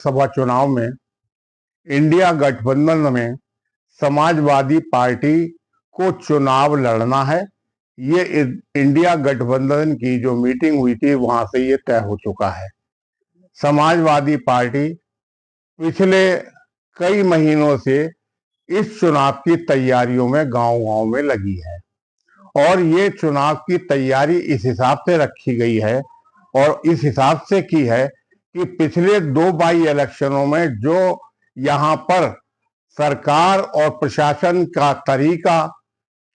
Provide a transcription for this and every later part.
सभा चुनाव में इंडिया गठबंधन में समाजवादी पार्टी को चुनाव लड़ना है। ये इंडिया गठबंधन की जो मीटिंग हुई थी वहां से ये तय हो चुका है। समाजवादी पार्टी पिछले कई महीनों से इस चुनाव की तैयारियों में गांव-गांव में लगी है और ये चुनाव की तैयारी इस हिसाब से रखी गई है और इस हिसाब से की है कि पिछले 2 बाई इलेक्शनों में जो यहाँ पर सरकार और प्रशासन का तरीका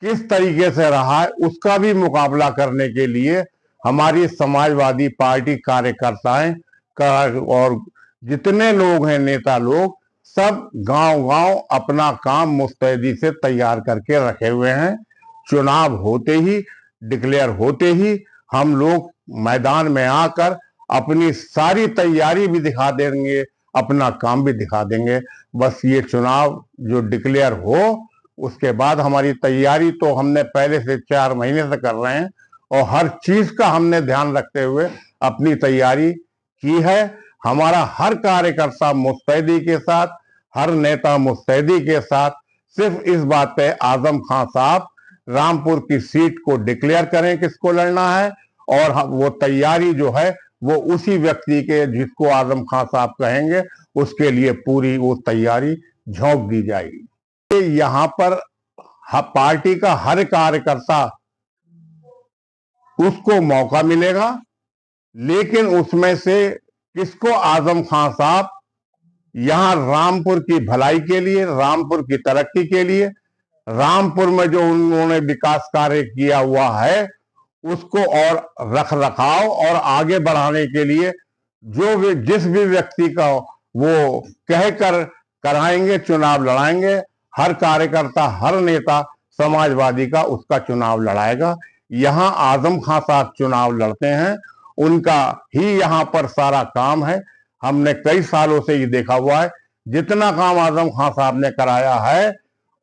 किस तरीके से रहा है उसका भी मुकाबला करने के लिए हमारी समाजवादी पार्टी कार्यकर्ताएं और जितने लोग हैं, नेता लोग, सब गांव-गांव अपना काम मुस्तैदी से तैयार करके रखे हुए हैं। चुनाव होते ही, डिक्लेयर होते ही हम लोग मैदान में आकर अपनी सारी तैयारी भी दिखा देंगे, अपना काम भी दिखा देंगे। बस ये चुनाव जो डिक्लेयर हो उसके बाद हमारी तैयारी तो हमने पहले से 4 महीने से कर रहे हैं और हर चीज का हमने ध्यान रखते हुए अपनी तैयारी की है। हमारा हर कार्यकर्ता मुस्तैदी के साथ, हर नेता मुस्तैदी के साथ, सिर्फ इस बात पे आजम खान साहब रामपुर की सीट को डिक्लेयर करें किसको लड़ना है और वो तैयारी जो है वो उसी व्यक्ति के जिसको आजम खान साहब कहेंगे उसके लिए पूरी वो तैयारी झोंक दी जाएगी। यहाँ पर पार्टी का हर कार्यकर्ता उसको मौका मिलेगा, लेकिन उसमें से किसको आजम खान साहब यहाँ रामपुर की भलाई के लिए, रामपुर की तरक्की के लिए, रामपुर में जो उन्होंने विकास कार्य किया हुआ है उसको और रख रखाव और आगे बढ़ाने के लिए जो भी जिस भी व्यक्ति का वो कहकर कराएंगे, चुनाव लड़ाएंगे, हर कार्यकर्ता, हर नेता समाजवादी का उसका चुनाव लड़ाएगा। यहाँ आजम खान साहब चुनाव लड़ते हैं, उनका ही यहाँ पर सारा काम है। हमने कई सालों से ये देखा हुआ है, जितना काम आजम खान साहब ने कराया है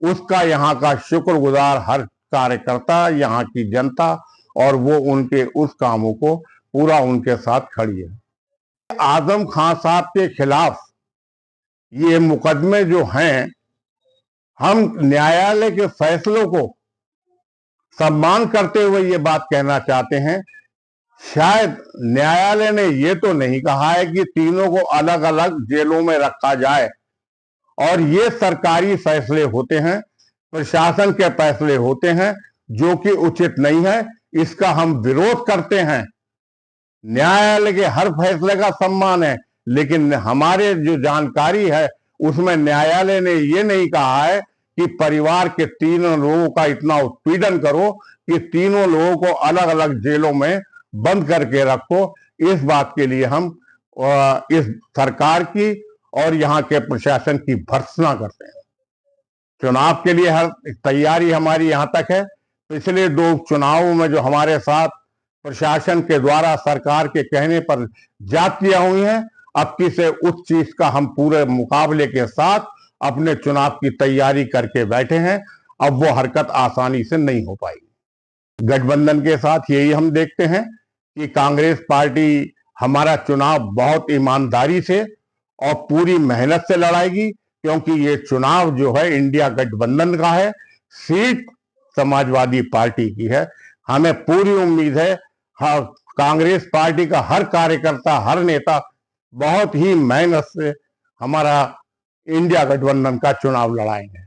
उसका यहाँ का शुक्रगुजार हर कार्यकर्ता, यहाँ की जनता, और वो उनके उस कामों को पूरा उनके साथ खड़ी है। आजम खान साहब के खिलाफ ये मुकदमे जो हैं, हम न्यायालय के फैसलों को सम्मान करते हुए ये बात कहना चाहते हैं, शायद न्यायालय ने ये तो नहीं कहा है कि तीनों को अलग अलग जेलों में रखा जाए, और ये सरकारी फैसले होते हैं, प्रशासन के फैसले होते हैं जो कि उचित नहीं है। इसका हम विरोध करते हैं। न्यायालय के हर फैसले का सम्मान है, लेकिन हमारे जो जानकारी है उसमें न्यायालय ने ये नहीं कहा है कि परिवार के तीनों लोगों का इतना उत्पीड़न करो कि तीनों लोगों को अलग अलग जेलों में बंद करके रखो। इस बात के लिए हम इस सरकार की और यहाँ के प्रशासन की भर्त्सना करते हैं। चुनाव के लिए हर तैयारी हमारी यहाँ तक है। पिछले 2 चुनावों में जो हमारे साथ प्रशासन के द्वारा सरकार के कहने पर जातियां हुई हैं, अब की से उस चीज का हम पूरे मुकाबले के साथ अपने चुनाव की तैयारी करके बैठे हैं। अब वो हरकत आसानी से नहीं हो पाएगी। गठबंधन के साथ यही हम देखते हैं कि कांग्रेस पार्टी हमारा चुनाव बहुत ईमानदारी से और पूरी मेहनत से लड़ाएगी, क्योंकि ये चुनाव जो है इंडिया गठबंधन का है, सीट समाजवादी पार्टी की है। हमें पूरी उम्मीद है कांग्रेस पार्टी का हर कार्यकर्ता, हर नेता बहुत ही मेहनत से हमारा इंडिया गठबंधन का चुनाव लड़ाएंगे।